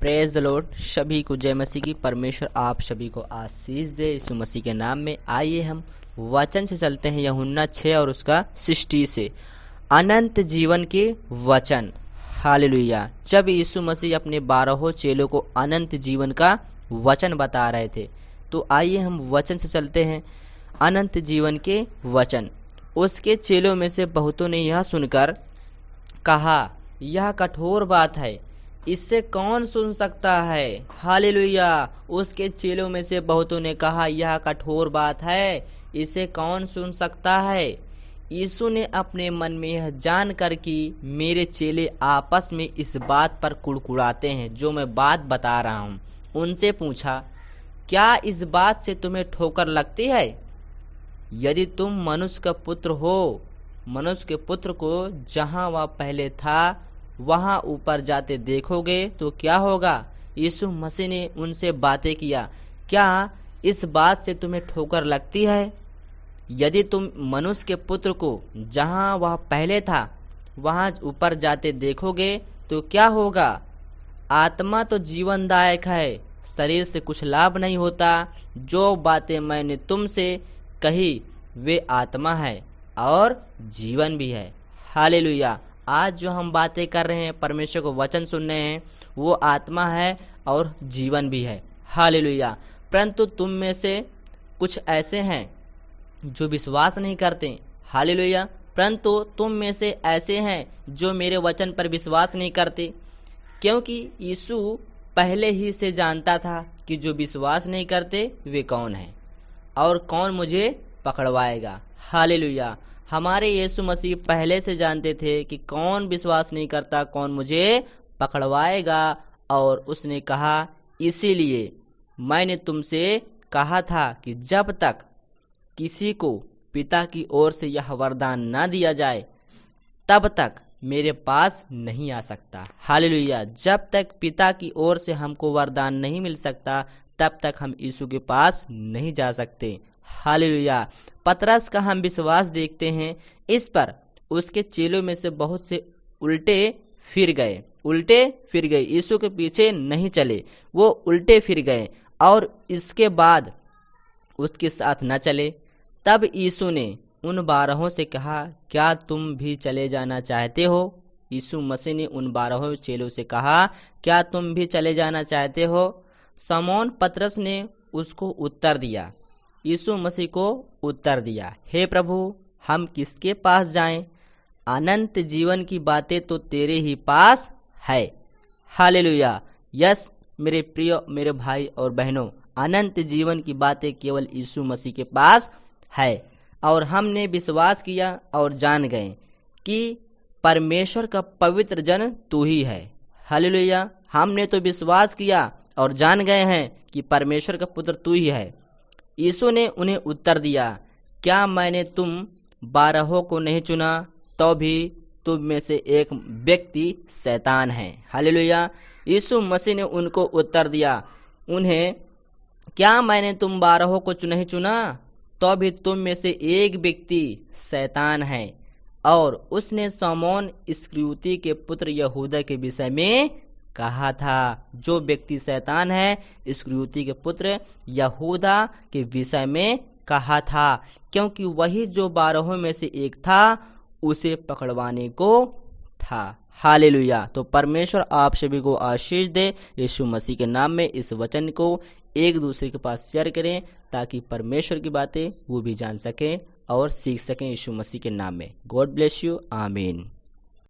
Praise the Lord. सभी को जय मसीह की। परमेश्वर आप सभी को आशीष दे यीशु मसीह के नाम में। आइए हम वचन से चलते हैं, यूहन्ना 6 और उसका 60 से। अनंत जीवन के वचन। हालेलुया। जब यीशु मसीह अपने 12 चेलों को अनंत जीवन का वचन बता रहे थे, तो आइए हम वचन से चलते हैं। अनंत जीवन के वचन। उसके चेलों में से बहुतों ने यह सुनकर कहा, यह कठोर बात है, इससे कौन सुन सकता है। हालेलुया। उसके चेलों में से बहुतों ने कहा, यह कठोर बात है, इसे कौन सुन सकता है। यीशु ने अपने मन में यह जानकर कि मेरे चेले आपस में इस बात पर कुड़कुड़ाते हैं जो मैं बात बता रहा हूँ, उनसे पूछा, क्या इस बात से तुम्हें ठोकर लगती है? यदि तुम मनुष्य का पुत्र हो, मनुष्य के पुत्र को जहाँ वह पहले था वहाँ ऊपर जाते देखोगे तो क्या होगा। यीशु मसीह ने उनसे बातें किया, क्या इस बात से तुम्हें ठोकर लगती है? यदि तुम मनुष्य के पुत्र को जहाँ वह पहले था वहाँ ऊपर जाते देखोगे तो क्या होगा। आत्मा तो जीवनदायक है, शरीर से कुछ लाभ नहीं होता। जो बातें मैंने तुमसे कही वे आत्मा है और जीवन भी है। हालेलुया। आज जो हम बातें कर रहे हैं, परमेश्वर को वचन सुन रहे हैं, वो आत्मा है और जीवन भी है। हालेलुया। परंतु तुम में से कुछ ऐसे हैं जो विश्वास नहीं करते। हालेलुया। परंतु तुम में से ऐसे हैं जो मेरे वचन पर विश्वास नहीं करते, क्योंकि यीशु पहले ही से जानता था कि जो विश्वास नहीं करते वे कौन हैं और कौन मुझे पकड़वाएगा। हालेलुया। हमारे यीशु मसीह पहले से जानते थे कि कौन विश्वास नहीं करता, कौन मुझे पकड़वाएगा। और उसने कहा, इसीलिए मैंने तुमसे कहा था कि जब तक किसी को पिता की ओर से यह वरदान न दिया जाए तब तक मेरे पास नहीं आ सकता। हालेलुया। जब तक पिता की ओर से हमको वरदान नहीं मिल सकता तब तक हम यीशु के पास नहीं जा सकते। हालेलुया। पतरस का हम विश्वास देखते हैं, इस पर उसके चेलों में से बहुत से उल्टे फिर गए। यीशु के पीछे नहीं चले, वो उल्टे फिर गए और इसके बाद उसके साथ न चले। तब यीशु ने उन 12 से कहा, क्या तुम भी चले जाना चाहते हो? यीशु मसीह ने उन 12 चेलों से कहा, क्या तुम भी चले जाना चाहते हो? शमौन पतरस ने उसको उत्तर दिया, यीशु मसीह को उत्तर दिया, हे प्रभु, हम किसके पास जाएं? अनंत जीवन की बातें तो तेरे ही पास है। हालेलुया। यस मेरे प्रिय मेरे भाई और बहनों, अनंत जीवन की बातें केवल यीशु मसीह के पास है। और हमने विश्वास किया और जान गए कि परमेश्वर का पवित्र जन तू ही है। हालेलुया। हमने तो विश्वास किया और जान गए हैं कि परमेश्वर का पुत्र तू ही है। यीशु ने उन्हें उत्तर दिया, क्या मैंने तुम 12 को नहीं चुना तो भी तुम में से एक व्यक्ति शैतान है। हालेलुया। यीशु मसीह ने उनको उत्तर दिया, उन्हें, क्या मैंने तुम 12 को नहीं चुना तो भी तुम में से एक व्यक्ति शैतान है। और उसने शमौन इस्करियोती के पुत्र यहूदा के विषय में कहा था। जो व्यक्ति शैतान है, इस्करियोती के पुत्र यहूदा के विषय में कहा था, क्योंकि वही जो 12 में से एक था उसे पकड़वाने को था। हालेलुया। तो परमेश्वर आप सभी को आशीष दे। यीशु मसीह के नाम में इस वचन को एक दूसरे के पास शेयर करें ताकि परमेश्वर की बातें वो भी जान सकें और सीख सकें। यीशु मसीह के नाम में। God bless you. आमीन।